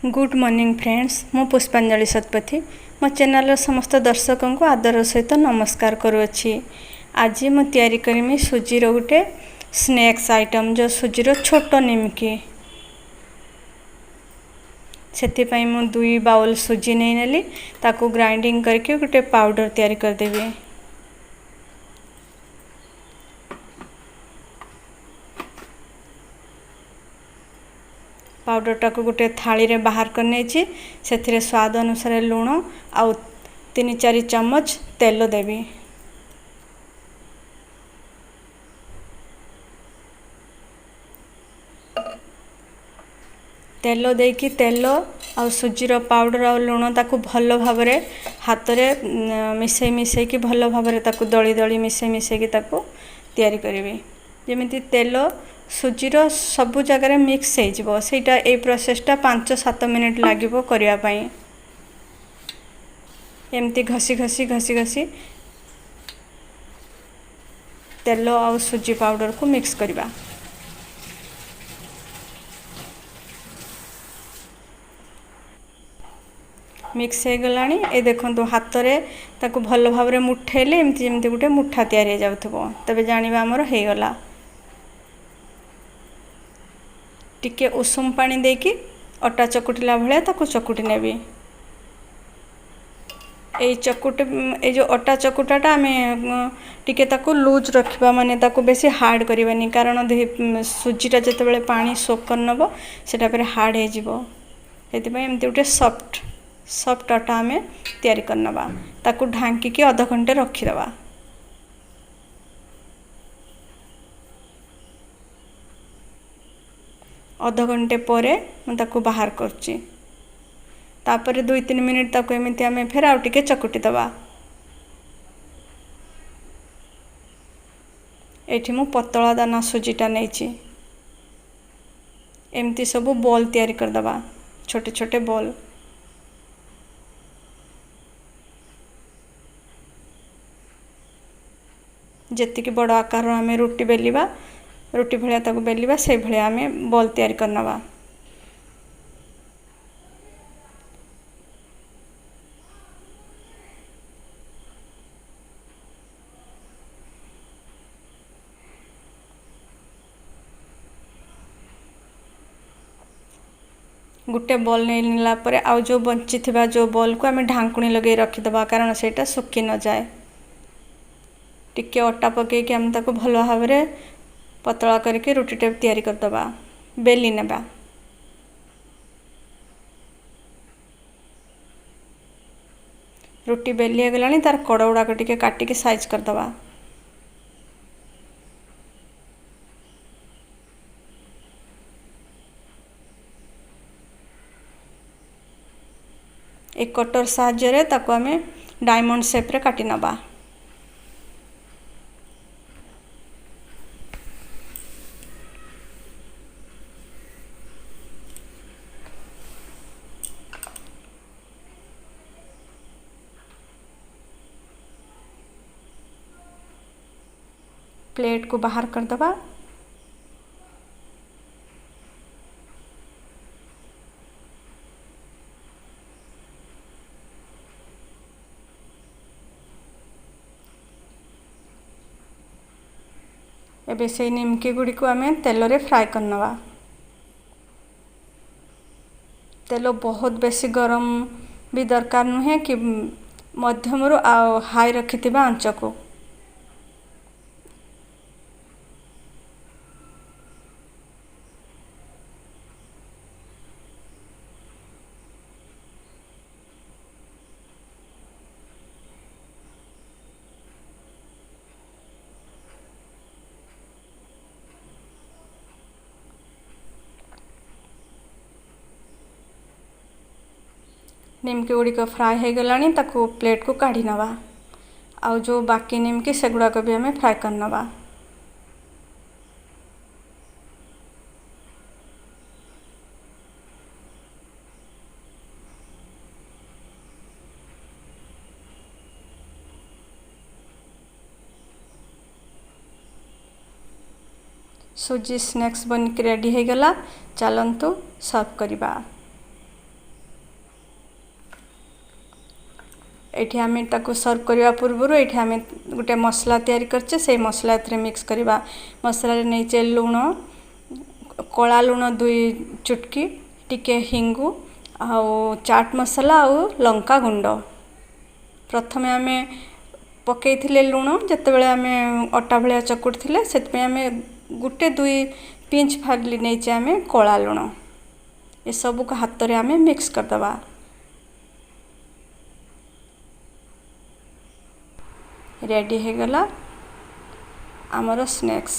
Good morning friends, मु पुष्पांजलि सतपथी मो चैनल समस्त दर्शकों को आदर सहित नमस्कार करुँची। आज मु तैयारी करमी सुजी गोटे स्नैक्स आइटम जो सुजी छोट निमकी से मु 2 बाउल सुजी नहीं नेली ताकू ग्राइंडिंग करके गोटे पाउडर तैयारी करदेवी। पाउडर टाको गोटे थाली रे बाहर कर नेछि। सेथिरे स्वाद अनुसार लूण आउ 3-4 चम्मच तेल देवी। तेल देकी तेल आउ सुजीर पाउडर आउ लूण ताकू भल भाव रे हाथ रे मिसई मिसई की भल भाव रे ताकू दली दली मिसई मिसई की ताकू तैयारी करिवे। जेमिति तेल सुजीर सबु जगह मिक्स हो सेटा ए प्रोसेसटा 5-7 मिनिट लागिबो करिया पई। एमती घसी घसी घसी घसी तेल आउ सुजी पाउडर को मिक्स करिबा। मिक्स हो गलानी ए देखंतु हाथ रे ताकू भल भाव रे मुठेले एमती एमती गुटे मुठा तैयारी जाउथबो तबे जानिबा हमर हे गला। टिके उषुम पानी देकी अटा चकुटिला भले ताकू चकुटी नेबी। ए चकुट ए जो अटा चकुटाटा आमे टिके ताकू लूज रखिबा, माने ताकू बेसी हार्ड करिबानी, कारण सुजीटा जते बेले पानी सोक कर नबो सेटा पर हार्ड हे जिवो। एति पय एमती उटे सॉफ्ट आटा आमे तैयारी कर नबा। ताकू ढांकी के आधा घंटे रखि दबा। आधा घंटे परे मैं ताकू बाहर करची। तापरे 2-3 मिनिट ताकू एमिति आमे फेर आउ टिके चकुटी दबा। एठी मु पतला दाना सुजीटा नेची। एमती सबु बॉल तैयारी कर दबा, छोटे छोटे बॉल। जेति की बड़ आकार आमे रोटी बेलिबा, रोटी भलिया ताकू बेलिबा से भलिया आमे बॉल तैयारी कर नबा। गुटे बॉल नहीं नेला परे आउ जो बंची थिबा जो बॉल को आमे ढांकुणी लगे रखि दबा, कारण सेटा सुखी न जाए। टिके अटा पके कि हम ताको भलो भाव रे पतला करके रोटी टेप तैयारी कर दबा, बेली नेबा। रोटी बेली गलानी तार कड़ गुड़ाक टिके काटिके साइज कर दबा। एक कटर साहाय्य रे ताको आमे डायमंड शेप रे काटी नबा। प्लेट को बाहर कर दबा। एबे से निमकी गुडी को आमे तेल रे फ्राई कर नबा। तेल बहुत बेसी गरम भी दरकार नुहे कि मध्यम रु हाई रखिथिबा आंच को। निमकी गुड़िक फ्राए हो गलानी ताकू प्लेट को काढ़ी नवा। आउ जो बाकी निमकी से गुड़ाक भी हमें फ्राए कर नवा। सुजी स्नैक्स बन के रेडी हो गला। चलंतु सर्व करिबा। एठी आमे ताको सर्व करबा पूर्व एठी आमे गोटे मसला तैयारी करछे से मसला एथरे मिक्स करबा मसला रे नैचे लूण कला लूण 2 चुटकी टिके हिंगु आ चाट मसला आ लंका गुंड प्रथमे आमे पकईथिले लूण जेतेबेले आमे अटा भलिया चकुटिथिले सेतपे आमे गुटे 2 पिंच फाली नैचे आमे कला लूण ए सब को हाथ रे आमे मिक्स कर दबा रेडी हे गला हमरो स्नैक्स।